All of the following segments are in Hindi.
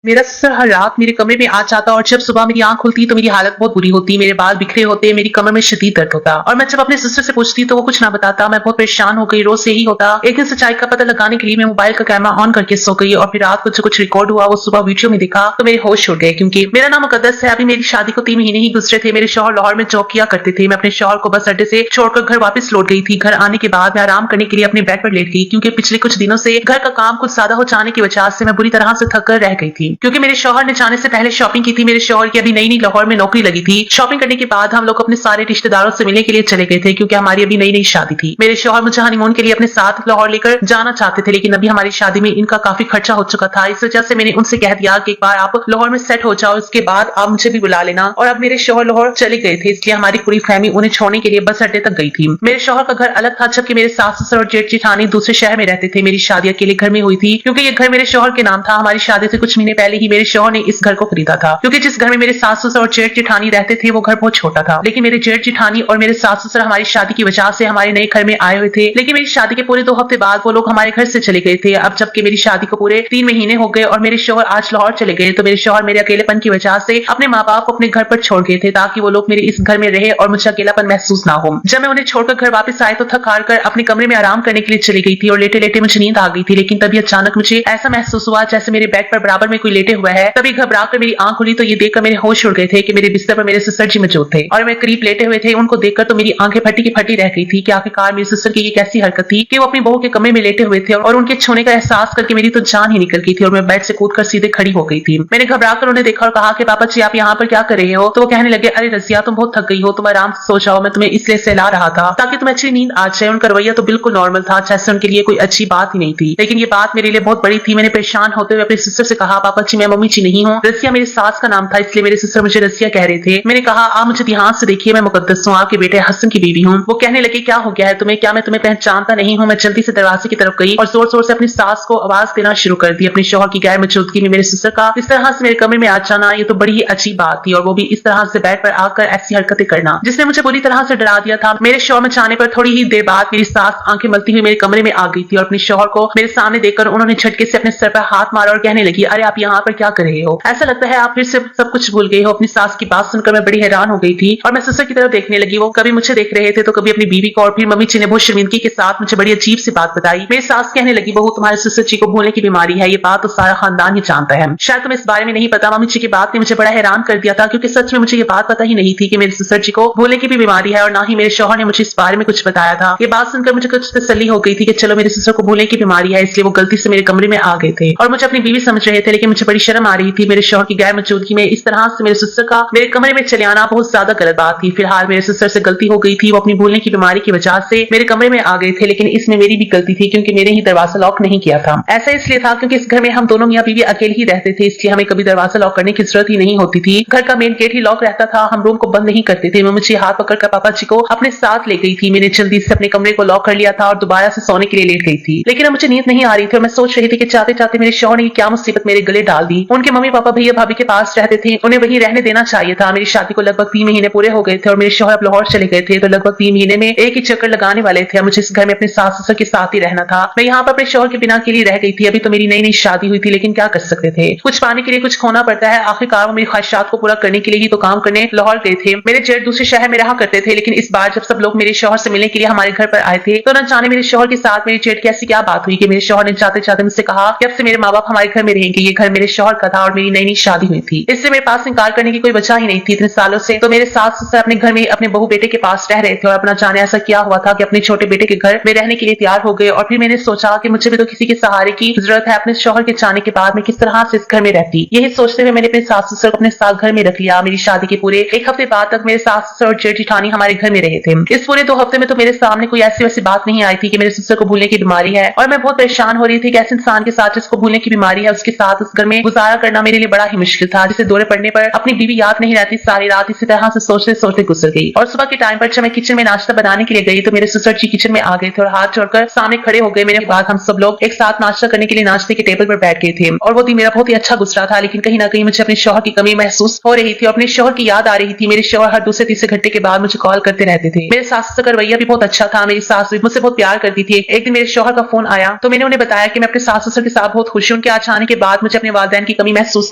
मेरा सर हर रात मेरे कमरे में आ जाता और जब सुबह मेरी आंख खुलती तो मेरी हालत बहुत बुरी होती। मेरे बाल बिखरे होते, मेरी कमर में शदीद दर्द होता और मैं जब अपने सिस्टर से पूछती तो वो कुछ ना बताता। मैं बहुत परेशान हो गई, रोज से ही होता। एक दिन सच्चाई का पता लगाने के लिए मैं मोबाइल का कैमरा ऑन करके सो गई और फिर रात को जो कुछ रिकॉर्ड हुआ वो सुबह वीडियो में दिखा तो मेरे होश उड़ गए। क्योंकि मेरा नाम मुकद्दस है। अभी मेरी शादी को 3 महीने ही गुजरे थे। मेरे शौहर लाहौर में जॉब किया करते थे। मैं अपने शौहर को बस अड्डे से छोड़कर घर वापस लौट गई थी। घर आने के बाद मैं आराम करने के लिए अपने बेड पर लेट गई क्योंकि पिछले कुछ दिनों से घर का काम कुछ ज्यादा हो जाने की वजह से मैं बुरी तरह से थक कर रह गई थी। क्योंकि मेरे शौहर ने जाने से पहले शॉपिंग की थी। मेरे शौहर की अभी नई नई लाहौर में नौकरी लगी थी। शॉपिंग करने के बाद हम लोग अपने सारे रिश्तेदारों से मिलने के लिए चले गए थे क्योंकि हमारी अभी नई नई शादी थी। मेरे शौहर मुझे हनीमून के लिए अपने साथ लाहौर लेकर जाना चाहते थे, लेकिन अभी हमारी शादी में इनका काफी खर्चा हो चुका था। इस वजह से मैंने उनसे कह दिया कि एक बार आप लाहौर में सेट हो जाओ, इसके बाद आप मुझे भी बुला लेना। और अब मेरे शौहर लाहौर चले गए थे, इसलिए हमारी पूरी फैमिली उन्हें छोड़ने के लिए बस अड्डे तक गई थी। मेरे शौहर का घर अलग था, जबकि मेरे सास ससुर और जेठ जेठानी दूसरे शहर में रहते थे। मेरी शादी अकेले घर में हुई थी क्योंकि ये घर मेरे शौहर के नाम था। हमारी शादी से कुछ महीने पहले ही मेरे शौहर ने इस घर को खरीदा था क्योंकि जिस घर में मेरे सास ससुर और जेठ जेठानी रहते थे वो घर बहुत छोटा था। लेकिन मेरे जेठ जेठानी और मेरे सास ससुर हमारी शादी की वजह से हमारे नए घर में आए हुए थे। लेकिन मेरी शादी के पूरे 2 हफ्ते बाद वो लोग हमारे घर से चले गए थे। अब जबकि मेरी शादी को पूरे 3 महीने हो गए और मेरे शौहर आज लाहौर चले गए तो मेरे शौहर मेरे अकेलेपन की वजह से अपने माँ बाप को अपने घर पर छोड़ गए थे ताकि वो लोग मेरे इस घर में रहे और मुझे अकेलापन महसूस ना हो। जब मैं उन्हें छोड़कर घर वापस आए तो थक हार कर अपने कमरे में आराम करने के लिए चली गई थी और लेटे लेटे मुझे नींद आ गई थी। लेकिन तभी अचानक मुझे ऐसा महसूस हुआ जैसे मेरे बेड पर बराबर में कोई लेटे हुआ है। तभी घबरा कर मेरी आंख खुली तो ये देखकर मेरे होश उड़ गए थे कि मेरे बिस्तर पर मेरे सिस्टर जी मौजूद थे और मैं करीब लेटे हुए थे। उनको देखकर तो मेरी आंखें फटी की फटी रह गई थी कि आखिरकार मेरी सिस्टर की ये कैसी हरकत थी कि वो अपनी बहू के कमरे में लेटे हुए थे और उनके छूने का एहसास करके मेरी तो जान ही निकल गई थी और मैं बेड से कूदकर सीधे खड़ी हो गई थी। मैंने घबरा कर उन्हें देखा और कहा कि पापा जी आप यहाँ पर क्या कर रहे हो? तो वो कहने लगे, अरे रजिया तुम बहुत थक गई हो, तुम आराम से सो जाओ, मैं तुम्हें इसलिए सहला रहा था ताकि तुम्हें अच्छी नींद आ जाए। उनका रवैया तो बिल्कुल नॉर्मल था, जैसे उनके लिए कोई अच्छी बात ही नहीं थी। लेकिन ये बात मेरे लिए बहुत बड़ी थी। मैंने परेशान होते हुए अपनी सिस्टर से कहा, पापा जी मैं मम्मी जी नहीं हूँ, रसिया मेरी सास का नाम था इसलिए मेरे सिस्टर मुझे रसिया कह रहे थे। मैंने कहा आप मुझे ध्यान से देखिए, मैं मुकद्दस हूँ, आपके बेटे हसन की बीवी हूँ। वो कहने लगे क्या हो गया है तुम्हें, क्या मैं तुम्हें पहचानता नहीं हूँ? मैं जल्दी से दरवाजे की तरफ गई और जोर जोर से अपनी सास को आवाज देना शुरू कर दी। अपने शौहर की गैर मौजूदगी में मेरे सिस्टर का इस तरह से मेरे कमरे में आ जाना ये तो बड़ी ही अजीब बात थी और वो भी इस तरह से बेड पर आकर ऐसी हरकतें करना जिसने मुझे बुरी तरह से डरा दिया था। मेरे शौहर में जाने पर थोड़ी ही देर बाद मेरी सास आंखें मलती हुई मेरे कमरे में आ गई थी और अपने शौहर को मेरे सामने देखकर उन्होंने झटके से अपने सर पर हाथ मारा और कहने लगी, अरे आप यहाँ पर क्या कर रहे हो? ऐसा लगता है आप फिर से सब कुछ भूल गए हो। अपनी सास की बात सुनकर मैं बड़ी हैरान हो गई थी और मैं सिस्टर की तरफ देखने लगी। वो कभी मुझे देख रहे थे तो कभी अपनी बीवी को और फिर मम्मी जी ने बहुत शर्मिंदगी के साथ मुझे बड़ी अजीब सी बात बताई। मेरी सास कहने लगी, बहू तुम्हारे सिस्टर जी को भूलने की बीमारी है, ये बात तो सारा खानदान ही जानता है। शायद तुम्हें इस बारे में नहीं पता, मम्मी जी की बात ने मुझे बड़ा हैरान कर दिया था क्योंकि सच में मुझे ये बात पता ही नहीं थी कि मेरे सिस्टर जी को भूलने की भी बीमारी है और ना ही मेरे शौहर ने मुझे इस बारे में कुछ बताया था। ये बात सुनकर मुझे कुछ तसल्ली हो गई थी कि चलो मेरे सिस्टर को भूलने की बीमारी है इसलिए वो गलती से मेरे कमरे में आ गए थे और मुझे अपनी बीवी समझ रहे थे। लेकिन मुझे बड़ी शर्म आ रही थी। मेरे शौहर की गैर मौजूदगी में इस तरह से मेरे सिस्टर का मेरे कमरे में चले आना बहुत ज्यादा गलत बात थी। फिलहाल मेरे सिस्टर से गलती हो गई थी, वो अपनी भूलने की बीमारी की वजह से मेरे कमरे में आ गए थे। लेकिन इसमें मेरी भी गलती थी क्योंकि मैंने ही दरवाजा लॉक नहीं किया था। ऐसा इसलिए था क्योंकि इस घर में हम दोनों मियां बीवी अकेले ही रहते थे, इसलिए हमें कभी दरवाजा लॉक करने की जरूरत ही नहीं होती थी। घर का मेन गेट ही लॉक रहता था, हम रूम को बंद नहीं करते थे। मैं मुझे हाथ पकड़कर पापा जी को अपने साथ ले गई थी। मैंने जल्दी से अपने कमरे को लॉक कर लिया था और दोबारा से सोने के लिए लेट गई थी। लेकिन अब मुझे नींद नहीं आ रही थी और मैं सोच रही थी कि चाहते चाहते मेरे शौहर ने क्या मुसीबत मेरे गले डाल दी। उनके मम्मी पापा भैया भाभी के पास रहते थे, उन्हें वहीं रहने देना चाहिए था। मेरी शादी को लगभग 3 महीने पूरे हो गए थे और मेरे शौहर अब लाहौर चले गए थे तो लगभग 3 महीने में एक ही चक्कर लगाने वाले थे। मुझे इस घर में अपने सास ससुर के साथ ही रहना था। मैं यहाँ पर अपने शौहर के बिना अकेली रह गई थी। अभी तो मेरी नई नई शादी हुई थी, लेकिन क्या कर सकते थे, कुछ पाने के लिए कुछ खोना पड़ता है। आखिरकार वो मेरी ख्वाहिशात को पूरा करने के लिए ही तो काम करने लाहौर गए थे। मेरे जेठ दूसरे शहर में रहा करते थे, लेकिन इस बार जब सब लोग मेरे शौहर से मिलने के लिए हमारे घर पर आए थे तो न जाने मेरे शौहर के साथ मेरे जेठ की ऐसी क्या बात हुई कि मेरे शौहर ने चाहते चाहते मुझसे कहा कि अब से मेरे माँ बाप हमारे घर में रहेंगे। ये घर मेरे शौहर का था और मेरी नई नई शादी हुई थी, इससे मेरे पास इनकार करने की कोई वजह ही नहीं थी। इतने सालों से तो मेरे सास ससुर अपने घर में अपने बहू बेटे के पास रह रहे थे और अपना जाने ऐसा क्या हुआ था कि अपने छोटे बेटे के घर में रहने के लिए तैयार हो गए। और फिर मैंने सोचा कि मुझे भी तो किसी के सहारे की जरूरत है। अपने शौहर के जाने के बाद मैं किस तरह से इस घर में रहती, यही सोचते हुए मैंने अपने सास ससुर को अपने साथ घर में रख लिया। मेरी शादी के पूरे 1 हफ्ते बाद तक मेरे सास ससुर और जेठ जेठानी हमारे घर में रहे थे। इस पूरे 2 हफ्ते में तो मेरे सामने कोई ऐसी वैसी बात नहीं आई थी कि मेरे सिस्टर को भूलने की बीमारी है और मैं बहुत परेशान हो रही थी कि ऐसे इंसान के साथ जिसको भूलने की बीमारी है उसके साथ उस घर में गुजारा करना मेरे लिए बड़ा ही मुश्किल था। जिसे दौरे पड़ने पर अपनी बीवी याद नहीं रहती। सारी रात इसी तरह से सोचते सोचते गुजर गई और सुबह के टाइम पर जब मैं किचन में नाश्ता बनाने के लिए गई तो मेरे सिस्टर जी किचन में आ गए थे और हाथ जोड़कर सामने खड़े हो गए। मेरे बाद हम सब लोग एक साथ नाश्ता करने के लिए नाश्ते के टेबल पर बैठ गए थे और वो दिन मेरा बहुत ही अच्छा गुजरा था। लेकिन कहीं ना कहीं मुझे अपने शौहर की कमी महसूस हो रही थी और अपने शौहर की याद आ रही थी। मेरे शौहर हर दूसरे तीसरे घंटे के बाद मुझे कॉल करते रहते थे। मेरे सास का रवैया भी बहुत अच्छा था। मेरी सास भी मुझसे बहुत प्यार करती थी। एक दिन मेरे शौहर का फोन आया तो मैंने उन्हें बताया कि मैं अपने सास ससुर के साथ बहुत खुश हूं कि आज आने के बाद मुझे अपने वालिदैन की कमी महसूस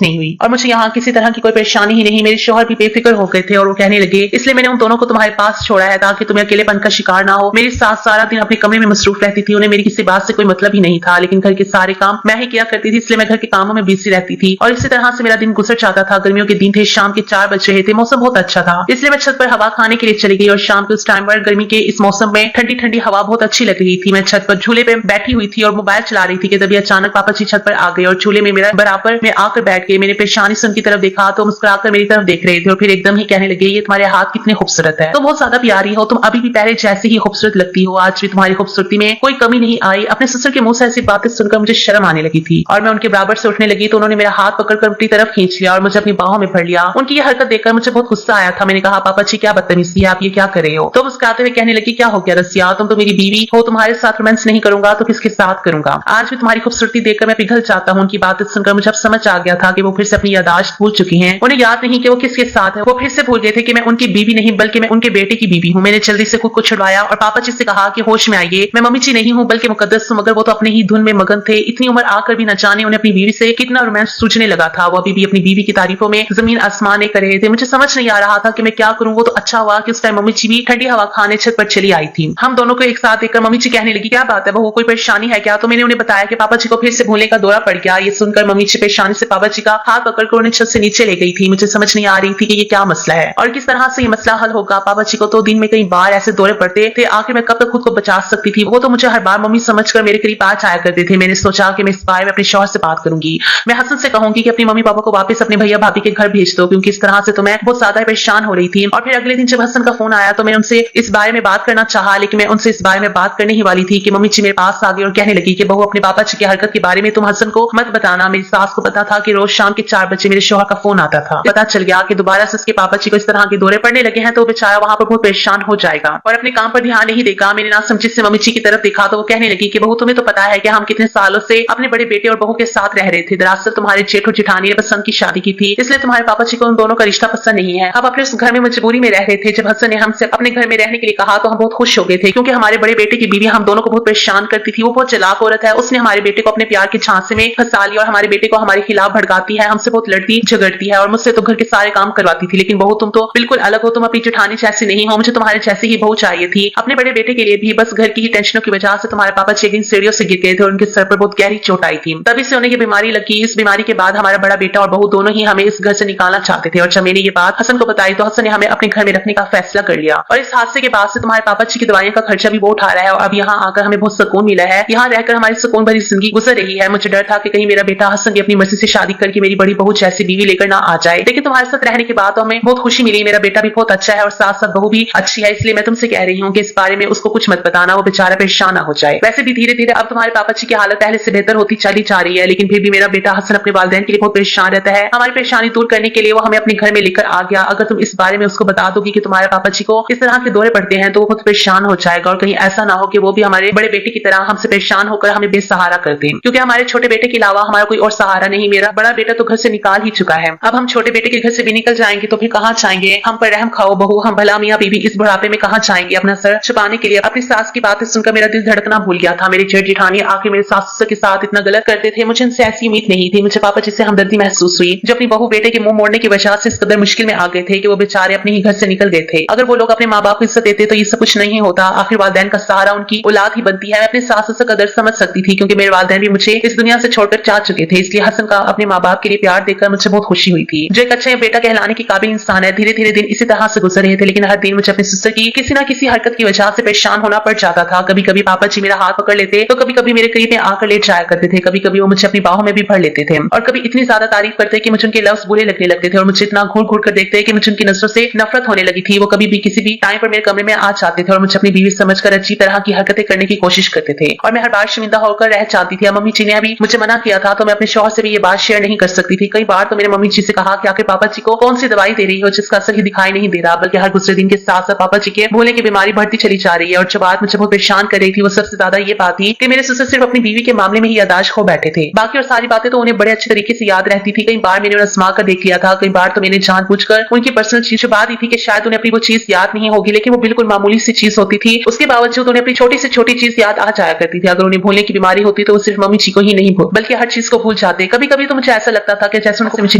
नहीं हुई और मुझे यहाँ किसी तरह की कोई परेशानी ही नहीं। मेरे शौहर भी बेफिक्र हो गए थे और वो कहने लगे इसलिए मैंने उन दोनों को तुम्हारे पास छोड़ा है ताकि तुम्हें अकेलेपन का शिकार ना हो। मेरी सास सारा दिन अपने कमरे में मसरूफ रहती थी, उन्हें मेरी किसी बात से कोई मतलब ही नहीं था, लेकिन घर के सारे काम मैं ही किया करती थी, इसलिए मैं घर के कामों में बिजी रहती थी और इसी तरह से मेरा दिन गुजर जाता था। गर्मियों के दिन थे, शाम के 4 बज रहे थे, मौसम बहुत अच्छा था, इसलिए मैं छत पर हवा खाने के लिए चली गई और शाम के उस टाइम पर गर्मी के इस मौसम में ठंडी ठंडी हवा बहुत अच्छी लग रही थी। मैं छत पर झूले पे बैठी हुई थी और मोबाइल चला रही थी कि तभी अचानक पापा जी छत पर आ गए और झूले में मेरा बराबर में आकर बैठ गए। मैंने परेशानी से उनकी तरफ देखा तो मुस्कुराकर मेरी तरफ देख रहे थे और फिर एकदम ही कहने लगे ये तुम्हारे हाथ कितने खूबसूरत है, तुम बहुत ज्यादा प्यारी हो, तुम अभी भी पहले जैसे ही खूबसूरत लगती हो, आज भी तुम्हारी खूबसूरती में कोई कमी नहीं आई। अपने ससुर के मुंह से ऐसी बातें सुनकर मुझे शर्म आने लगी थी और मैं उनके बराबर से उठने लगी तो उन्होंने मेरा हाथ पकड़कर अपनी तरफ खींच लिया और मुझे अपनी बाहों में भर लिया। उनकी यह हरकत देखकर मुझे बहुत गुस्सा आया था। मैंने कहा पापा जी क्या बदतमीजी है, आप ये क्या कर रहे हो? तो मुस्कुराते हुए कहने लगी क्या हो गया रसिया, तुम तो मेरी बीवी हो, तुम्हारे साथ रोमांस नहीं करूंगा तो किसके साथ करूंगा? आज भी तुम्हारी खूबसूरती देखकर मैं पिघल जाता हूँ। उनकी बातें सुनकर मुझे अब समझ आ गया था कि वो फिर से अपनी यादाश्त भूल चुकी हैं। उन्हें याद नहीं कि वो किसके साथ है, वो फिर से भूल गए थे कि मैं उनकी बीवी नहीं बल्कि मैं उनके बेटे की बीवी हूँ। मैंने जल्दी से खुद को छुड़वाया और पापा जी से कहा कि होश में आइए, मैं मम्मी जी नहीं हूँ बल्कि मुकद्दस हूँ। मगर वो तो अपने ही धुन में मगन थे, इतनी उम्र आकर भी न जाने उन्हें अपनी बीवी से कितना रोमांस सूझने लगा था। वो अभी भी अपनी बीवी की तारीफों में जमीन आसमान कर रहे थे। मुझे समझ नहीं आ रहा था कि मैं क्या करूँ। वो तो अच्छा हुआ कि उस टाइम मम्मी जी भी ठंडी हवा खाने छत पर चली आई थी। हम दोनों को एक साथ देखकर मम्मी जी कहने लगी क्या बात है बहू, कोई परेशानी है क्या? तो मैंने उन्हें बताया कि पापा जी को फिर से भूलने का दौरा पड़ गया। ये सुनकर मम्मी जी परेशानी से पापा जी का हाथ पकड़कर उन्हें छत से नीचे ले गई थी। मुझे समझ नहीं आ रही थी कि ये क्या मसला है और किस तरह से ये मसला हल होगा। पापा जी को तो दिन में कई बार ऐसे दौरे पड़ते थे, आखिर मैं कब तक खुद को बचा सकती थी। वो तो मुझे हर बार मम्मी समझकर मेरे करीब आ जाया करते थे। मैंने सोचा कि मैं इस बारे में अपने शौहर से बात करूंगी। मैं हसन से कहूंगी कि अपनी मम्मी पापा को वापस अपने भैया भाभी के घर भेज दो, क्योंकि इस तरह से तो मैं बहुत ज्यादा परेशान हो रही थी। और फिर अगले दिन जब हसन का फोन आया तो मैं उनसे इस बारे में बात करना चाहा, लेकिन मैं उनसे इस बारे में बात करने ही वाली थी कि मम्मी जी मेरे पास आ गई और कहने लगी कि बहू अपने पापा जी की हरकत के बारे में तुम हसन को मत बताना। मेरी सास को पता था कि रोज शाम के 4 बजे मेरे शौहर का फोन आता था। पता चल गया कि दोबारा से उसके पापा जी को इस तरह के दौरे पड़ने लगे हैं तो बेचारा वहां पर बहुत परेशान हो जाएगा और अपने काम पर ध्यान नहीं देगा। मैंने ना समझी से मम्मी जी की तरफ देखा तो वो कहने लगी कि बहू तुम्हें तो पता है कि हम कितने सालों से अपने बड़े बेटे और बहू के साथ रह रहे थे। दरअसल तुम्हारे जेठ और जेठानी ने पसंद की शादी की थी, इसलिए तुम्हारे पापा जी को उन दोनों का रिश्ता पसंद नहीं है। अब अपने उस घर में मजबूरी में रह रहे थे। जब हसन ने हमसे अपने घर में रहने के लिए कहा तो हम बहुत खुश हो गए थे, क्योंकि हमारे बड़े बेटे की बीवी हम दोनों को बहुत परेशान करती थी। वो बहुत चालाक औरत है, उसने हमारे बेटे को अपने प्यार के झांसे में फंसा लिया और हमारे बेटे को हमारे खिलाफ भड़काती है, हमसे बहुत लड़ती झगड़ती है और मुझसे तो घर के सारे काम करवाती थी। लेकिन बहू तुम तो बिल्कुल अलग हो, तुम अपनी जेठानी जैसी नहीं हो। मुझे तुम्हारे जैसी ही बहू चाहिए थी। अपने बड़े बेटे के लिए भी बस घर की ही टेंशनों की वजह से तुम्हारे पापा जी एक दिन सीढ़ियों से गिर गए थे और उनके सर पर बहुत गहरी चोट आई थी। तभी से उन्हें ये बीमारी लगी। इस बीमारी के बाद हमारा बड़ा बेटा और बहू दोनों ही हमें इस घर से निकालना चाहते थे और जब मैंने ये बात हसन को बताई तो हसन ने हमें अपने घर में रखने का फैसला कर लिया। और इस हादसे के बाद से तुम्हारे पापा जी की दवाइयों का खर्चा भी वो उठा रहा है और अब यहाँ आकर हमें बहुत सुकून मिला है। यहाँ रहकर हमारी सुकून भरी जिंदगी गुजर रही है। मुझे डर था कि कहीं मेरा बेटा हसन की अपनी मर्जी से शादी करके मेरी बड़ी बहू जैसी बीवी लेकर ना आ जाए, लेकिन तुम्हारे साथ रहने के बाद तो हमें बहुत खुशी मिली। मेरा बेटा भी बहुत अच्छा है और साथ साथ बहू भी अच्छी है, इसलिए मैं तुमसे कह रही हूँ कि इस बारे में उसको कुछ मत बताना, वो बेचारा परेशान ना हो जाए। वैसे भी धीरे धीरे अब तुम्हारे पापा जी की हालत पहले से बेहतर होती चली जा रही है, लेकिन फिर भी मेरा बेटा हसन अपने वालिदैन के लिए बहुत परेशान रहता है। हमारी परेशानी दूर करने के लिए वो हमें अपने घर में लेकर आ गया। अगर तुम इस बारे में उसको बता दोगी कि तुम्हारे पापा जी को इस तरह के दौरे पड़ते हैं तो वो बहुत परेशान हो जाएगा और कहीं ऐसा ना हो कि वो भी हमारे बड़े बेटे की तरह हमसे परेशान होकर हमें बेसहारा कर दे, क्योंकि हमारे छोटे बेटे के अलावा हमारा कोई और सहारा नहीं। मेरा बड़ा बेटा तो घर से निकाल ही चुका है, अब हम छोटे बेटे के घर से भी निकल जाएंगे तो फिर कहाँ जाएंगे? हम पर रहम खाओ बहू, हम भला मियाँ बीवी इस बुढ़ापे में कहाँ जाएंगे? अपना सर छुपाने के लिए। अपनी सास की बातें सुनकर मेरा दिल धड़कना भूल गया था। मेरे जेठ जेठानी आखिर मेरे सास के साथ इतना गलत करते थे, मुझे इनसे ऐसी उम्मीद नहीं थी। मुझे पापा जी से हमदर्दी महसूस हुई जो अपनी बहू बेटे के मुंह मोड़ने की वजह से इस कदर मुश्किल में आ गए थे कि वो बेचारे अपने ही घर से निकल गए थे। अगर वो लोग अपने माँ बाप को इज्जत देते तो ये सब कुछ नहीं होता। आखिर वालिदैन का सहारा उनकी औलाद ही बनती है। मैं अपने सास से कदर समझ सकती थी, क्योंकि मेरे वालिदैन भी मुझे इस दुनिया से छोड़कर जा चुके थे, इसलिए हसन का अपने माँ बाप के लिए प्यार देखकर मुझे बहुत खुशी हुई थी। जो एक अच्छा बेटा कहलाने के काबिल इंसान है। धीरे धीरे दिन इसी तरह से गुजर रहे थे, लेकिन हर दिन मुझे अपने सिस्टर की किसी न किसी हरकत की वजह से परेशान होना पड़ जाता था। कभी कभी पापा जी मेरा हाथ पकड़ लेते तो कभी कभी मेरे करीब में आकर लेट जाया करते थे। कभी कभी वो मुझे अपनी बाहों में भी भर लेते थे और कभी इतनी ज्यादा तारीफ करते कि मुझे उनके लफ्ज बुरे लगने लगते थे और मुझे इतना घूर घूर कर देखते कि मुझे उनकी नजरों से नफरत होने लगी थी। वो कभी भी किसी भी टाइम पर मेरे कमरे में आ जाते थे और मुझे अपनी बीवी समझकर अजीब तरह की हरकतें करने की कोशिश करते थे और मैं हर बार शर्मिंदा होकर रह जाती थी। मम्मी जी ने भी मुझे मना किया था तो मैं अपने शौहर से भी ये बात शेयर नहीं कर सकती थी। कई बार तो मेरे मम्मी जी से कहा कि आखिर पापा जी को कौन सी दवाई दे रही हो जिसका असर ही दिखाई नहीं दे रहा, बल्कि हर दूसरे दिन के साथ साथ पापा जी के भूलने की बीमारी बढ़ती चली जा रही है। और जो बात मुझे बहुत परेशान कर रही थी वो सबसे ज्यादा ये बात थी कि मेरे ससुर सिर्फ अपनी बीवी के मामले में ही यादाश्त खो बैठे थे। बाकी और सारी बातें तो उन्हें बड़े अच्छे तरीके से याद रहती थी। कई बार मैंने उन्हें आजमा कर देख लिया था, कई बार तो मैंने जानबूझकर उनकी पर्सनल चीज छुपा दी थी कि शायद उन्हें अपनी वो चीज याद नहीं होगी, लेकिन वो बिल्कुल मामूली सी चीज होती थी। उसके बावजूद उन्हें अपनी छोटी से छोटी चीज याद आ जाया करती थी। अगर उन्हें भूलने की बीमारी होती तो वो सिर्फ मम्मी जी को ही नहीं बल्कि हर चीज को भूल जाते। कभी कभी तो मुझे ऐसा लगता था कि जैसे उनसे मुझे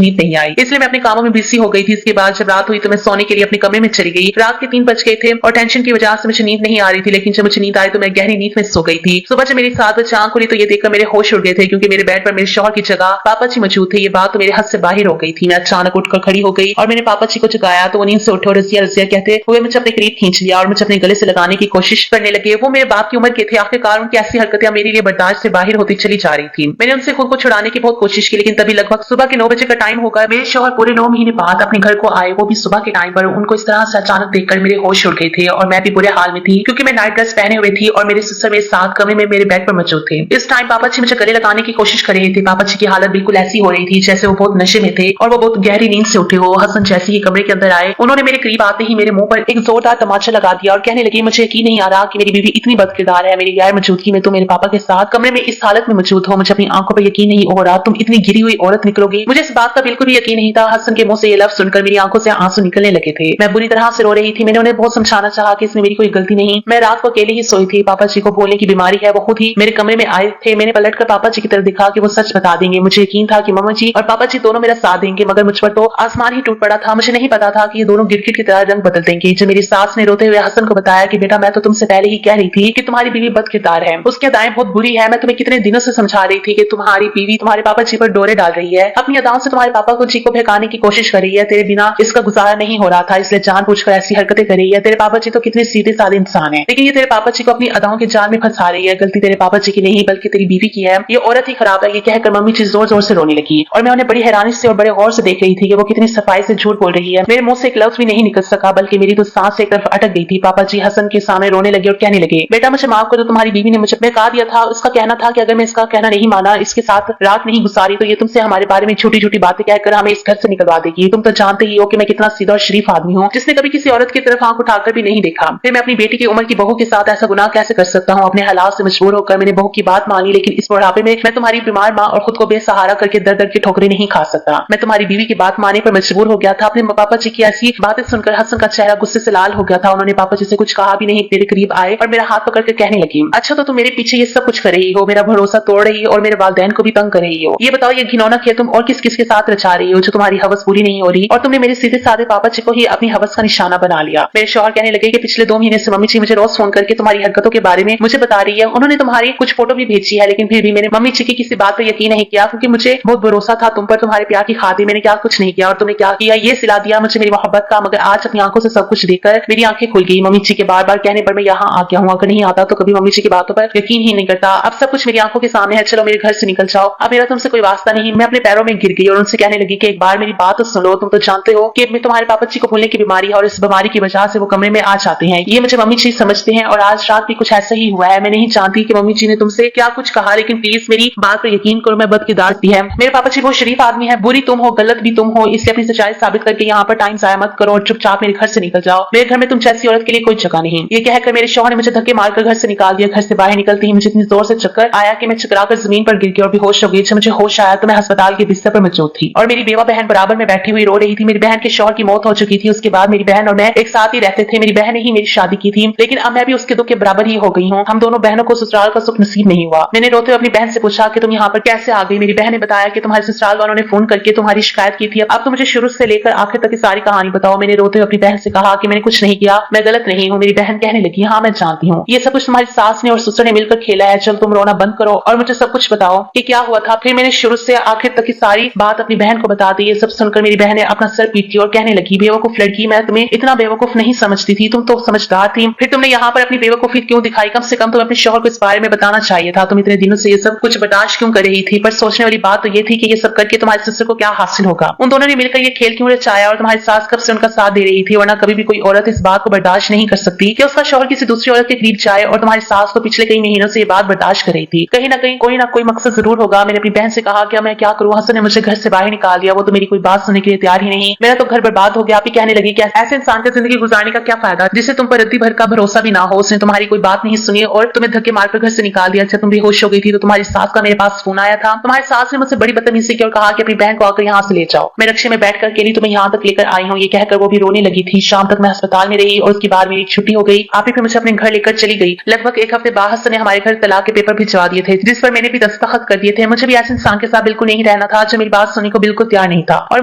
नींद नहीं आई, इसलिए मैं अपने कामों में बिजी हो गई थी। इसके बाद जब रात हुई तो मैं सोने के लिए अपने कमरे में चली गई। रात के 3 बज गए थे और टेंशन की वजह से मुझे नींद नहीं आ रही थी, लेकिन जब मुझे नींद आई तो मैं गहरी नींद में सो गई थी। सुबह जब मेरी 7 बजे आंख खुली तो ये देखकर मेरे होश उड़ गए थे, क्योंकि मेरे बेड पर मेरे शौहर की जगह पापा जी मौजूद थे। ये बात तो मेरे हाथ से बाहर हो गई थी। मैं अचानक उठकर खड़ी हो गई और मैंने पापा जी को जगाया तो वो नींद से उठे और रजिया रजिया कहते हुए मुझे अपने करीब खींच लिया और मुझे अपने गले से लगाने की कोशिश करने लगे। वो मेरे बाप की उम्र के थे। आखिरकार उनकी ऐसी हरकतें मेरे लिए बर्दाश्त से बाहर होती चली जा रही थी। मैंने उनसे खुद को छुड़ाने की बहुत कोशिश की, लेकिन तभी लगभग सुबह के 9 बजे का टाइम होगा। मेरे शौहर पूरे 9 महीने बाद अपने घर को आए, वो भी सुबह के टाइम पर। उनको इस तरह से अचानक देखकर मेरे होश उड़ गए थे और मैं भी बुरे हाल में थी, क्योंकि मैं नाइट ड्रेस पहने हुए थी और मेरे सिस्टर मेरे साथ कमरे में मेरे बेड पर मौजूद थे। इस टाइम पापा जी मुझे गले लगाने की कोशिश कर रहे थे। पापा जी की हालत बिल्कुल ऐसी हो रही थी जैसे वो बहुत नशे में थे और वो बहुत गहरी नींद से उठे हो। हसन जैसे ही कमरे के अंदर आए, उन्होंने मेरे करीब आते ही मेरे मुंह पर एक जोरदार तमाचा लगा दिया और कहने लगे, मुझे यकीन नहीं आ रहा कि मेरी बीवी इतनी बदकिरदार है। मेरी गैर मौजूदगी में तुम मेरे पापा के साथ कमरे में इस हालत में मौजूद हो। मुझे अपनी आंखों पर यकीन नहीं हो रहा, तुम इतनी गिरी हुई औरत निकलोगी। मुझे इस बात का बिल्कुल भी यकीन नहीं था। हसन के मुंह से ये लफ्ज सुनकर मेरी आंखों से आंसू निकलने लगे थे। मैं बुरी तरह से रो रही थी। मैंने उन्हें बहुत समझाना चाहा कि इसमें मेरी कोई गलती नहीं। मैं रात को अकेले ही सोई थी। पापा जी को भूलने की बीमारी है। वो खुद ही मेरे कमरे में आए थे। मैंने पलटकर पापा जी की तरफ देखा कि वो सच बता देंगे। मुझे यकीन था कि मम्मा जी और पापा जी दोनों मेरा साथ देंगे, मगर मुझ पर तो आसमान ही टूट पड़ा था। मुझे नहीं पता था कि ये दोनों गिरगिट की तरह रंग बदल देंगे। जब मेरी सास ने रोते हुए हसन को बताया कि बेटा मैं तो तुमसे पहले ही कह रही थी कि तुम्हारी बीवी बदकिरदार है, उसकी अदाएं बहुत बुरी है। मैं तुम्हें कितने दिनों से समझा रही थी कि तुम्हारी बीवी तुम्हारे पापा जी पर डोरे डाल रही है, अपनी अदाओं से तुम्हारे पापा को जी को बहकाने की कोशिश कर रही है। तेरे बिना इसका गुजारा नहीं हो रहा था, इसलिए जानबूझकर ऐसी हरकतें कर रही है। तेरे पापा जी तो कितने सीधे साधे इंसान है, लेकिन ये तेरे पापा जी को अपनी अदाओं के जाल में फंसा रही है। गलती तेरे पापा जी की नहीं बल्कि तेरी बीवी की है। ये औरत ही खराब है। ये कहकर मम्मी जी जोर जोर से रोने लगी और मैं उन्हें बड़ी हैरानी से और बड़े गौर से देख रही थी कि वो कितनी सफाई से झूठ बोल रही है। मेरे मुंह से एक लफ्ज भी नहीं निकल सका, बल्कि मेरी तो सांस एक तरफ अटक गई थी। पापा जी हसन के सामने रोने लगे और कहने लगे, बेटा मुझे माफ करो, तुम्हारी बीवी ने मुझे बहका दिया था। उसका कहना था कि अगर मैं इसका कहना नहीं माना, इसके साथ रात नहीं गुजारी, तो ये तुमसे हमारे बारे में छोटी छोटी बातें कहकर हमें इस घर से निकलवा देगी। तुम तो जानते ही हो कि मैं कितना सीधा और शरीफ आदमी हूँ, जिसने कभी किसी औरत की तरफ आंख उठाकर भी नहीं देखा। फिर मैं अपनी बेटी की उम्र की बहू के साथ ऐसा गुनाह कैसे कर सकता हूँ। अपने हालात से मजबूर होकर मैंने बहू की बात मानी, लेकिन इस बुढ़ापे में मैं तुम्हारी बीमार माँ और खुद को बेसहारा करके दर दर की ठोकरें नहीं खा सकता। मैं तुम्हारी बीवी की बात मानने पर मजबूर हो गया था। अपने पापा जी की ऐसी बातें सुनकर हसन का चेहरा गुस्से से लाल हो गया था। उन्होंने पापा जी से कुछ कहा भी नहीं, मेरे करीब आए और मेरा हाथ पकड़ कर कहने लगी, अच्छा तो तुम मेरे पीछे ये सब कुछ कर रही हो, मेरा भरोसा तोड़ रही हो और मेरे वालिदैन को भी तंग कर रही हो। ये बताओ, ये घिनौना खेल तुम और किस किस के साथ रचा रही हो जो तुम्हारी हवस पूरी नहीं हो रही, और तुमने मेरे सीधे साधे पापा जी को ही अपनी हवस का निशाना बना लिया। मेरे शौहर कहने लगे कि पिछले 2 महीने से मम्मी जी मुझे रोज फोन करके तुम्हारी हरकतों के बारे में मुझे बता रही है। उन्होंने तुम्हारी कुछ फोटो भी भेजी है, लेकिन फिर भी मेरे मम्मी जी की किसी बात पर यकीन नहीं किया, क्योंकि मुझे बहुत भरोसा था तुम पर, तुम्हारे प्यार की खातिर मैंने क्या कुछ नहीं किया और तुमने क्या किया ये सिला दिया मुझे मेरी मोहब्बत का। मगर आज अपनी आंखों से सब कुछ देखकर मेरी आंखें खुल गई। मम्मी जी के बार बार कहने पर मैं यहाँ आ गया हूँ। अगर नहीं आता तो कभी मम्मी जी की बातों पर यकीन ही नहीं करता। अब सब कुछ मेरी आंखों के सामने है, चलो मेरे घर से निकल जाओ, अब मेरा तुमसे कोई वास्ता नहीं। मैं अपने पैरों में गिर गई और उनसे कहने लगी कि एक बार मेरी बात तो सुन लो। तुम तो जानते हो कि मैं तुम्हारे पापा जी को भूलने की बीमारी है और इस बीमारी की वजह से वो कमरे में आ जाते हैं। ये मुझे मम्मी जी समझते हैं और आज रात भी कुछ ऐसा ही हुआ है। मैं नहीं जानती कि मम्मी जी ने तुमसे क्या कुछ कहा, लेकिन प्लीज मेरी बात पर यकीन करो, मैं बदकिरदार भी है। मेरे पापा जी बहुत शरीफ आदमी है। बुरी तुम हो, गलत भी तुम हो, इसलिए अपनी सच्चाई साबित करके यहाँ पर टाइम जाया मत करो और चुपचाप मेरे घर से निकल जाओ। मेरे घर में तुम जैसी औरत के लिए कोई जगह नहीं। ये कहकर मेरे शौहर ने मुझे धक्के मारकर घर से निकाल दिया। घर से बाहर निकलते ही मुझे इतनी जोर से चक्कर आया कि मैं चकराकर जमीन पर गिर गई और बेहोश हो गई। जब मुझे होश आया तो मैं अस्पताल के बिस्तर पर मौजूद थी और मेरी बेवा बहन बराबर में बैठी हुई रो रही थी। मेरी बहन के शौहर की मौत हो चुकी थी। उसके बाद मेरी बहन और मैं एक साथ ही रहते थे। मेरी बहन ने ही मेरी शादी की थी, लेकिन अब मैं भी उसके दुख के बराबर ही हो गई हूँ। हम दोनों बहनों को ससुराल का सुख नसीब नहीं हुआ। मैंने रोते हुए अपनी बहन से पूछा कि तुम यहाँ पर कैसे आ गई। मेरी बहन ने बताया कि तुम्हारे ससुराल वालों ने फोन करके तुम्हारी शिकायत की थी। अब तो मुझे शुरू से लेकर आखिर तक की सारी कहानी बताओ। मैंने रोते हुए अपनी बहन से कहा कि मैंने कुछ नहीं किया, मैं गलत नहीं हूँ। मेरी बहन कहने लगी, हाँ मैं जानती हूँ, ये सब कुछ तुम्हारी सास ने और ससुर ने मिलकर खेला है। चल तुम रोना बंद करो और मुझे सब कुछ बताओ कि क्या हुआ था। फिर मैंने शुरू से आखिर तक की सारी बात अपनी बहन को बता दी। ये सब सुनकर मेरी बहन ने अपना सर पीटी और कहने लगी, बेवकूफ लड़की, मैं तुम्हें इतना बेवकूफ नहीं समझती थी, तुम तो समझदार थी। फिर तुमने यहाँ पर अपनी बेवकूफी क्यों दिखाई? कम से कम तुम्हें अपने शौहर को इस बारे में बताना चाहिए था। तुम इतने दिनों से ये सब कुछ बर्दाश्त क्यों कर रही थी? पर सोचने वाली बात तो ये थी कि ये सब करके तुम्हारे सिस्टर को क्या हासिल होगा। उन दोनों ने मिलकर ये खेल क्यों रचाया और तुम्हारी सास कब से उनका साथ दे रही थी? वरना कभी भी कोई औरत इस बात को बर्दाश्त नहीं कर सकती कि उसका शौहर किसी दूसरी औरत के करीब जाए, और तुम्हारी सास तो पिछले कई महीनों से ये बात बर्दाश्त कर रही थी। कहीं ना कहीं कोई ना कोई मकसद जरूर होगा। मैंने अपनी बहन से कहा कि मैं क्या करूँ? हसन ने मुझे घर से बाहर निकाल दिया। वो तो मेरी कोई बात सुनने के लिए तैयार ही नहीं। मेरा तो घर बर्बाद हो गया। आप ही कहने लगी कि ऐसे इंसान की जिंदगी गुजारने का क्या फायदा जिसे तुम पर रद्दी भर का भरोसा भी ना हो। उसने तुम्हारी कोई बात नहीं सुनी और तुम्हें धक्के मारकर घर से निकाल दिया। अच्छा तुम बेहोश हो गई थी तो तुम्हारी सास का मेरे पास फोन आया था। तुम्हारी सास ने मुझसे बड़ी बदतमीजी की और कहा कि अपनी बहन को आकर यहाँ से ले जाओ। मैं रक्शे में बैठकर अकेली तुम्हें यहाँ तक लेकर आई हूँ। ये कहकर वो भी रोने लगी थी। शाम तक मैं अस्पताल में रही और उसके बाद मेरी छुट्टी हो गई। आप ही फिर मुझे अपने घर लेकर चली गई। लगभग एक हफ्ते बाद हसन ने हमारे घर तलाक के पेपर भिजवा दिए थे, जिस पर मैंने भी दस्तखत कर दिए थे। मुझे भी ऐसे इंसान के साथ बिल्कुल नहीं रहना था जो मेरी बात सुनने को बिल्कुल तैयार नहीं था और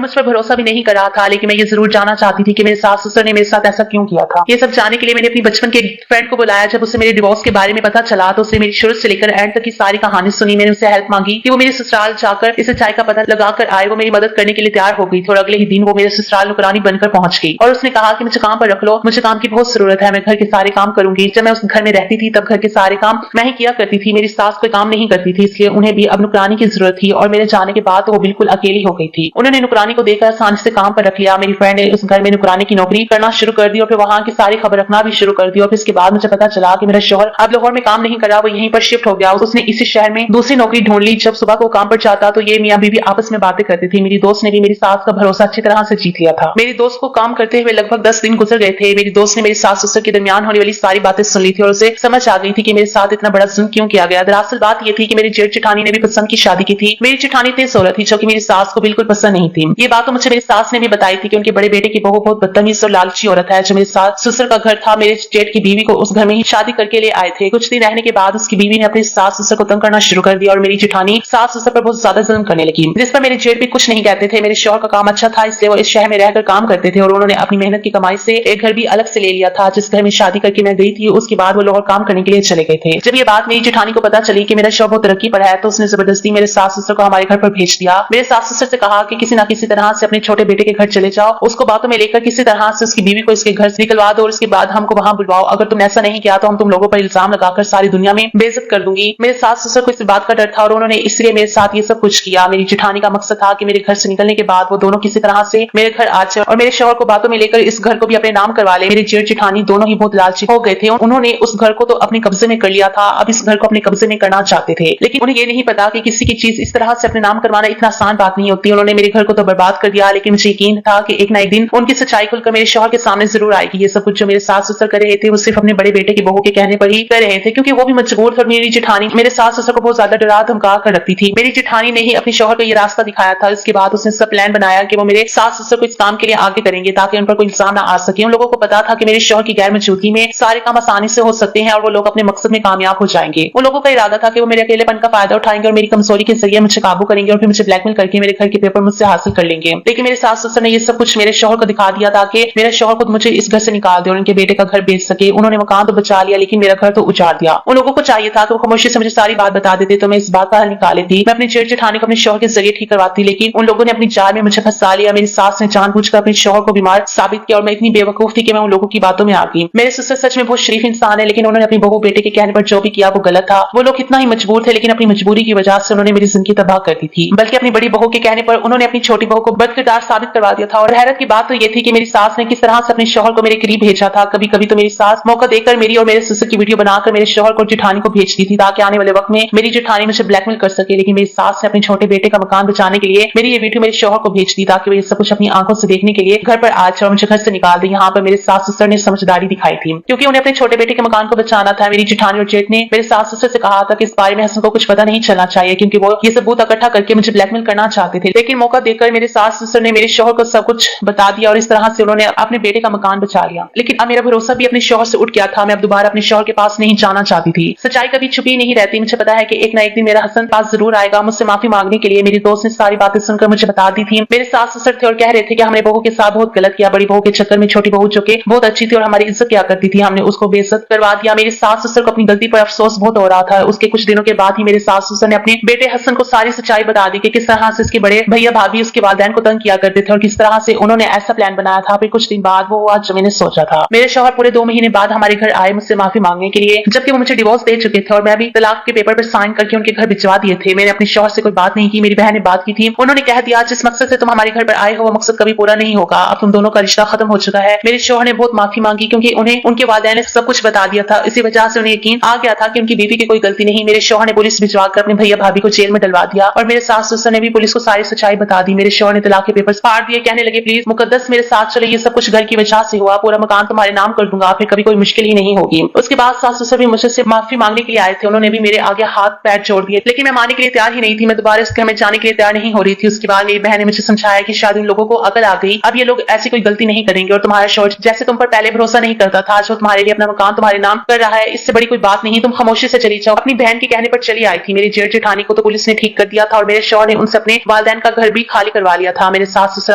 मुझ पर भरोसा भी नहीं कर रहा था। लेकिन मैं ये जरूर जानना चाहती थी कि मेरे सास ससुर ने मेरे साथ ऐसा क्यों किया था। ये सब जानने के लिए मैंने अपनी बचपन के फ्रेंड को बुलाया। जब उसे मेरे डिवोर्स के बारे में पता चला तो उसने मेरी शुरू से लेकर एंड तक की सारी कहानी सुनी। मैंने उससे हेल्प मांगी कि वो मेरे ससुराल जाकर इस सच्चाई का पता लगाकर आए। वो मेरी मदद करने के लिए तैयार हो गई थी और अगले ही दिन वो मेरे ससुराल नौकरानी बनकर पहुंच गई और उसने कहा कि मुझे काम पर रख लो, मुझे काम की बहुत जरूरत है, मैं घर के सारे काम करूंगी। जब मैं उस घर में रहती थी तब घर के सारे काम मैं ही किया करती थी। मेरी सास कोई काम नहीं करती थी, इसलिए उन्हें भी अब नौकरानी की जरूरत थी और मेरे जाने के बाद वो बिल्कुल अकेली हो गई थी। उन्होंने नौकरानी को देखकर आसानी से काम पर रख लिया। मेरी फ्रेंड ने उस घर में नौकरानी की नौकरी करना शुरू कर दी और फिर वहां की सारी खबर रखना भी शुरू कर दी। और फिर इसके बाद मुझे पता चला कि मेरा शौहर अब लाहौर में काम नहीं कर रहा, वो यहीं पर शिफ्ट हो गया। उसने इसी शहर में दूसरी नौकरी ढूंढ ली। जब सुबह को काम पर जाता तो ये मियां बीवी आपस में बातें करती थी। मेरी दोस्त ने भी मेरी सास का भरोसा अच्छी तरह से जीत लिया था। मेरी दोस्त को काम करते हुए लगभग 10 दिन गुजर गए थे। मेरी दोस्त ने मेरी सास ससुर के दरमियान होने वाली सारी बातें सुन ली थी और उसे समझ आ गई थी कि मेरे साथ इतना बड़ा जुल्म क्यों किया गया। दरअसल बात यह थी कि मेरी जेठ जेठानी ने भी पसंद की शादी की थी। मेरी जेठानी इतनी औरत थी जो कि मेरी सास को बिल्कुल पसंद नहीं थी। ये बात तो मुझे मेरी सास ने भी बताई थी कि उनके बड़े बेटे की बहू बहुत बदतमीज और लालची औरत है। जो मेरे सास ससुर का घर था, मेरे जेठ की बीवी को उस घर में ही शादी करके ले आए थे। कुछ दिन रहने के बाद उसकी बीवी ने अपने सास ससुर को तंग करना शुरू कर दिया और मेरी जेठानी सास ससुर पर बहुत ज्यादा जुल्म करने लगी, जिस पर मेरे जेठ भी कुछ नहीं कहते थे। मेरे शौहर का काम अच्छा था, इसलिए वो इस शहर में रहकर काम करते थे और उन्होंने अपनी मेहनत की कमाई से एक घर भी अलग से ले लिया था। जिस घर में शादी करके मैं गई थी उसके बाद वो लाहौर काम करने के लिए चले गए थे। जब ये बात मेरी जेठानी को पता चली कि मेरा शौहर बहुत तरक्की पर है तो उसने जबरदस्ती मेरे सास ससुर को हमारे घर पर भेज दिया। मेरे सास ससुर से कहा कि किसी न किसी तरह से अपने छोटे बेटे के घर चले जाओ, उसको बातों में लेकर किसी तरह से उसकी बीवी को इसके घर से निकलवा दो और उसके बाद हमको वहां बुलवाओ। अगर तुम ऐसा नहीं किया तो हम तुम लोगों पर इल्जाम लगाकर सारी दुनिया में बेइज्जत कर दूंगी। मेरे सास ससुर को इस बात का डर था और उन्होंने इसलिए मेरे साथ ये सब कुछ किया। मेरी जेठानी का मकसद था कि मेरे घर से निकलने के बाद वो दोनों किसी तरह से मेरे घर आ जाए और मेरे शौहर को बातों में लेकर इस घर को भी अपने नाम करवा ले। मेरे जेठ जेठानी दोनों ही बहुत लालची हो गए थे। उन्होंने उस घर को तो अपने कब्जे में कर लिया था, अब इस घर को अपने कब्जे में करना चाहते थे। लेकिन उन्हें ये नहीं पता कि किसी की चीज इस तरह से अपने नाम करवाना इतना आसान बात नहीं होती। उन्होंने मेरे घर को तो बर्बाद कर दिया, लेकिन मुझे यकीन था कि एक ना एक दिन उनकी सच्चाई खुलकर मेरे शौहर के सामने जरूर आएगी। ये सब कुछ जो मेरे सास ससुर कर रहे थे वो सिर्फ अपने बड़े बेटे की बहू के कहने पर ही कर रहे थे, क्योंकि वो भी मजबूर थे और मेरी जेठानी मेरे सास ससुर को बहुत ज्यादा डरा धमका कर रखती थी। मेरी जेठानी ने ही अपने शौहर को ये रास्ता दिखाया था। इसके बाद उसने सब प्लान बनाया कि वो मेरे सास ससुर को इस काम के लिए आगे करेंगे ताकि उन पर कोई इल्जाम ना आ सके। उन लोगों को पता था कि मेरे शौहर की गैर मौजूदगी में सारे काम आसानी से हो सकते हैं और वो लोग अपने मकसद में कामयाब हो जाएंगे। उन लोगों का इरादा था कि वो मेरे अकेलेपन का फायदा उठाएंगे और मेरी कमजोरी के जरिए मुझे काबू करेंगे और फिर मुझे ब्लैकमेल करके मेरे घर के पेपर मुझसे हासिल कर लेंगे। लेकिन मेरे सास ससुर ने ये सब कुछ मेरे शौहर को दिखा दिया ताकि मेरा शौहर खुद मुझे इस घर से निकाल दे और उनके बेटे का घर बेच सके। उन्होंने मकान तो बचा लिया लेकिन मेरा घर तो उजाड़ दिया। उन लोगों को चाहिए था कि वो खामोशी से मुझे सारी बात बता देते तो मैं इस बात का हल निकाल लेती। मैं अपनी जेठ जेठानी को अपने शौहर के जरिए ठीक करवाती, लेकिन उन लोगों ने अपनी जाल में मुझे फंसा लिया। मेरी सास ने जानबूझकर अपने शौहर को बीमार साबित किया और मैं इतनी बेवकूफ थी कि मैं उन लोगों की बातों में आ गई। मेरे ससुर सच में बहुत शरीफ इंसान है, लेकिन उन्होंने अपनी बहू बेटे के कहने पर जो भी किया वो गलत था। वो लोग इतना ही मजबूर थे, लेकिन अपनी मजबूरी की वजह से उन्होंने मेरी जिंदगी तबाह कर दी थी। बल्कि अपनी बड़ी बहू के कहने पर उन्होंने अपनी छोटी बहू को बदकिरदार साबित करवा दिया था। और हैरत की बात तो ये थी कि मेरी सास ने किस तरह से अपने शौहर को मेरे करीब भेजा था। कभी कभी तो मेरी सास मौका देकर मेरी और मेरे ससुर की वीडियो बनाकर मेरे शौहर को जेठानी को भेजती थी ताकि आने वाले वक्त में मेरी जेठानी मुझे ब्लैकमेल कर सके। लेकिन मेरी सास ने अपने छोटे बेटे का मकान बचाने के लिए मेरी ये वीडियो मेरे शौहर को भेज दी ताकि वो ये सब कुछ अपनी आंखों से देखने के लिए घर पर आ जाए और मुझे घर से निकाल दे। यहाँ पर मेरे सास ससुर ने समझदारी दिखाई थी, क्योंकि उन्हें अपने छोटे बेटे के मकान को बचाना था। मेरी जेठानी और जेठ ने मेरे सास ससुर से कहा था कि इस बारे में हसन को कुछ पता नहीं चलना चाहिए, क्योंकि वो ये सबूत इकट्ठा करके मुझे ब्लैकमेल करना चाहते थे। लेकिन मौका देकर मेरे सास ससुर ने मेरे शौहर को सब कुछ बता दिया और इस तरह से उन्होंने अपने बेटे का मकान बचा लिया। लेकिन अब मेरा भरोसा भी अपने शौहर से उठ गया था। मैं अब दोबारा अपने शौहर के पास नहीं जाना चाहती थी। सच्चाई कभी छुपी नहीं रहती। मुझे पता है कि एक ना एक दिन मेरा हसन पास जरूर आएगा मुझसे माफी मांगने के लिए। मेरी दोस्त ने सारी बातें सुनकर मुझे बता दी थी। मेरे सास ससुर थे और कह रहे थे कि हमने बहू के साथ बहुत गलत किया। बड़ी बहू के चक्कर में छोटी बहू जो कि बहुत अच्छी थी और हमारी इज्जत किया करती थी, हमने उसको बेइज्जत करवा दिया। मेरे सास ससुर को अपनी गलती पर अफसोस बहुत हो रहा था। उसके कुछ दिनों के बाद ही मेरे सास ससुर ने अपने बेटे हसन को सारी सच्चाई बता दी कि किस तरह से इसके बड़े भैया भाभी उसके वालिदैन को तंग किया करते थे और किस तरह से उन्होंने ऐसा प्लान बनाया था। फिर कुछ दिन बाद वो आज मैंने सोचा था। मेरे शौहर पूरे 2 महीने बाद हमारे घर आए मुझसे माफी मांगने के लिए, जबकि वो मुझे डिवोर्स दे चुके थे और मैं भी तलाक के पेपर पर साइन करके उनके घर भिजवा दिए थे। मैंने अपने शौहर से कोई बात नहीं की। मेरी बहन ने बात की थी। उन्होंने कह दिया जिस मकसद से तुम हमारे घर पर आए हो वो मकसद कभी पूरा नहीं होगा। अब तुम दोनों का रिश्ता खत्म हो चुका है। मेरे शौहर ने बहुत माफी मांगी क्योंकि उन्हें उनके वालिदैन ने सब कुछ बता दिया था। इसी वजह से उन्हें यकीन आ गया था कि उनकी बीवी की कोई गलती नहीं। मेरे शौहर ने पुलिस भिजवाकर अपने भैया भाभी को जेल में डलवा दिया और मेरे सास ससुर ने भी पुलिस को सारी सच्चाई बता दी। मेरे शौहर ने तलाक के पेपर्स फाड़ दिए, कहने लगे प्लीज मुकद्दस मेरे साथ चलो, ये सब कुछ घर की वजह से हुआ, पूरा मकान तुम्हारे नाम कर दूंगा, फिर कभी कोई मुश्किल ही नहीं होगी। उसके बाद सास ससुर भी मुझसे माफी मांगने के लिए आए थे। उन्होंने भी मेरे आगे हाथ पैर जोड़ दिए, लेकिन मैं मानने के लिए तैयार ही नहीं थी। मैं दोबारा इस घर में जाने के लिए तैयार नहीं हो रही थी। उसके बाद मेरी बहन ने मुझे समझाया कि शायद उन लोगों को अकल आ गई, अब ये लोग ऐसी कोई गलती नहीं करेंगे और तुम्हारा शौहर जैसे तुम पर पहले भरोसा नहीं करता था, जो तुम्हारे लिए अपना मकान तुम्हारे नाम कर रहा है, इससे बड़ी कोई बात नहीं, तुम खामोशी से चली जाओ। अपनी बहन के कहने पर चली आई थी। मेरी जेठ जेठानी को तो पुलिस ने ठीक कर दिया था और मेरे शौहर ने उनसे अपने वालिदैन का घर भी खाली करवा लिया था। मेरे सास ससुर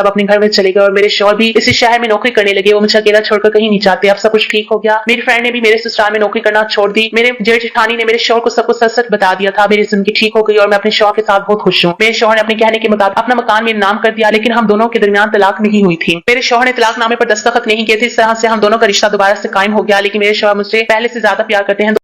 अब अपने घर में चले गए और मेरे शौहर भी इसी शहर में नौकरी करने लगे। वो मुझे अकेला छोड़कर कहीं नहीं जाते। अब सब कुछ ठीक हो गया। मेरी फ्रेंड ने भी मेरे ससुराल में नौकरी करना छोड़ दी। मेरे जेठ जेठानी ने मेरे शौहर को सब कुछ सच सच बता दिया था। मेरी जिंदगी ठीक हो गई और मैं अपने शौहर के साथ बहुत खुश हूँ। मेरे शौहर ने अपने कहने के मुताबिक अपना मकान मेरे नाम कर दिया, लेकिन हम दोनों के दरमियान तलाक नहीं हुई थी। मेरे शौहर ने तलाकनामे पर दस्तखत नहीं किए थे। इस तरह से हम दोनों का रिश्ता दोबारा से कायम हो गया। लेकिन मेरे शौहर मुझसे पहले से ज्यादा प्यार करते हैं।